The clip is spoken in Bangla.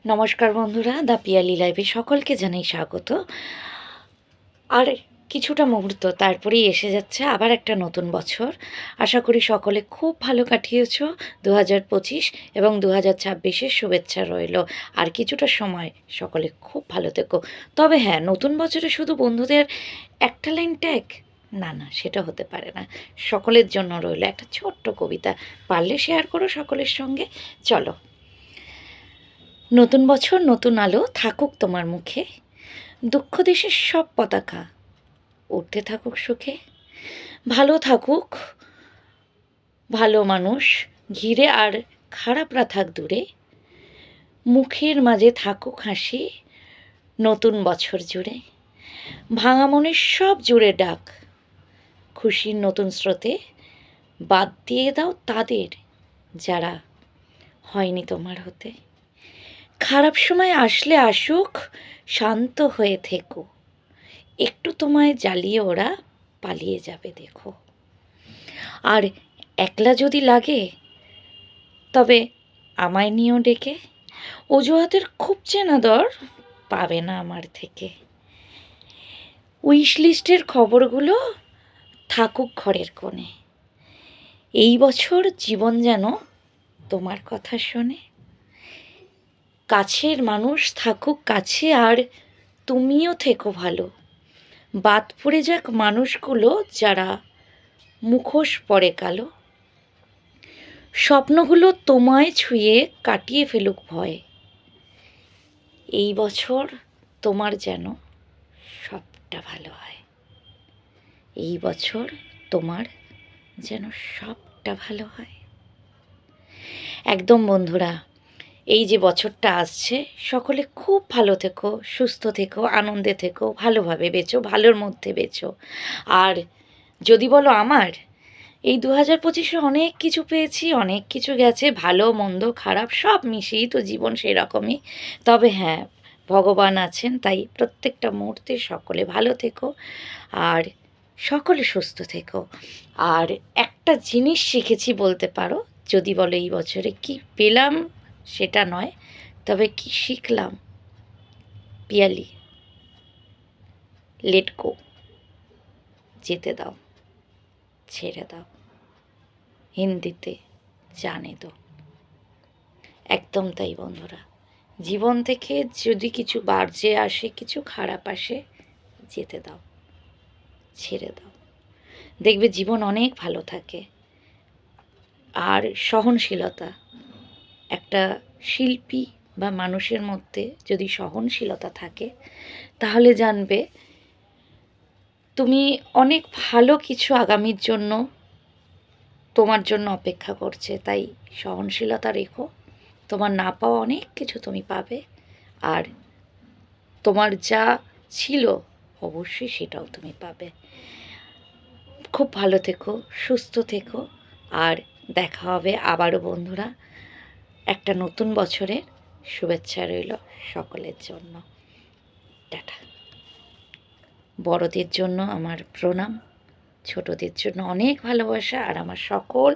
নমস্কার বন্ধুরা, দ্য পিয়ালি লাইভে সকলকে জানাই স্বাগত। আর কিছুটা মুহূর্ত তারপরেই এসে যাচ্ছে আবার একটা নতুন বছর। আশা করি সকলে খুব ভালো কাটিয়েছ 2025 এবং 2026-এর শুভেচ্ছা রইল। আর কিছুটা সময় সকলে খুব ভালো থেকো। তবে হ্যাঁ, নতুন বছরে শুধু বন্ধুদের একটা লাইন ট্যাগ না না, সেটা হতে পারে না। সকলের জন্য রইল একটা ছোট্ট কবিতা, পারলে শেয়ার করো সকলের সঙ্গে। চলো, নতুন বছর নতুন আলো থাকুক তোমার মুখে, দুঃখ দেশের সব পতাকা উঠতে থাকুক সুখে, ভালো থাকুক ভালো মানুষ ঘিরে, আর খারাপরা থাক দূরে, মুখের মাঝে থাকুক হাসি নতুন বছর জুড়ে, ভাঙা মনের সব জুড়ে ডাক খুশির নতুন স্রোতে, বাদ দিয়ে দাও তাদের যারা হয়নি তোমার হতে। খারাপ সময় আসলে আসুক, শান্ত হয়ে থেকো, একটু তোমায় জ্বালিয়ে ওরা পালিয়ে যাবে দেখো। আর একলা যদি লাগে তবে আমায় নিয়েও ডেকে, অজুহাতের খুব চেনা দর পাবে না আমার থেকে। উইশ লিস্টের খবরগুলো থাকুক ঘরের কোণে, এই বছর জীবন যেন তোমার কথা শোনে। কাছের মানুষ থাকুক কাছে, আর তুমিও থেকো ভালো, বাদ পড়ে যাক মানুষগুলো যারা মুখোশ পরে কালো। স্বপ্নগুলো তোমায় ছুঁয়ে কাটিয়ে ফেলুক ভয়, এই বছর তোমার যেন সবটা ভালো হয়। এই বছর তোমার যেন সবটা ভালো হয়। একদম বন্ধুরা, এই যে বছরটা আসছে, সকলে খুব ভালো থেকো, সুস্থ থেকো, আনন্দে থেকো, ভালোভাবে বেঁচো, ভালোর মধ্যে বেঁচো। আর যদি বলো আমার, এই 2025-এ অনেক কিছু পেয়েছি, অনেক কিছু গেছে, ভালো মন্দ খারাপ সব মিশিয়েই তো জীবন সেরকমই। তবে হ্যাঁ, ভগবান আছেন, তাই প্রত্যেকটা মুহূর্তে সকলে ভালো থেকো আর সকলে সুস্থ থেকো। আর একটা জিনিস শিখেছি বলতে পারো, যদি বলো এই বছরে কি পেলাম সেটা নয়, তবে কি শিখলাম, পিয়ালি লেট গো, যেতে দাও, ছেড়ে দাও, হিন্দিতে জানে তো। একদম তাই বন্ধুরা, জীবন থেকে যদি কিছু বাজে আসে, কিছু খারাপ আসে, যেতে দাও, ছেড়ে দাও, দেখবে জীবন অনেক ভালো থাকে। আর সহনশীলতা, একটা শিল্পী বা মানুষের মধ্যে যদি সহনশীলতা থাকে, তাহলে জানবে তুমি অনেক ভালো কিছু আগামীর জন্য তোমার জন্য অপেক্ষা করছে। তাই সহনশীলতা রেখো, তোমার না পাওয়া অনেক কিছু তুমি পাবে। আর তোমার যা ছিল অবশ্যই সেটাও তুমি পাবে। খুব ভালো থেকো, সুস্থ থেকো, আর দেখা হবে আবারও বন্ধুরা। একটা নতুন বছরের শুভেচ্ছা রইল সকলের জন্য। টাটা। বড়দের জন্য আমার প্রণাম, ছোটদের জন্য অনেক ভালোবাসা, আর আমার সকল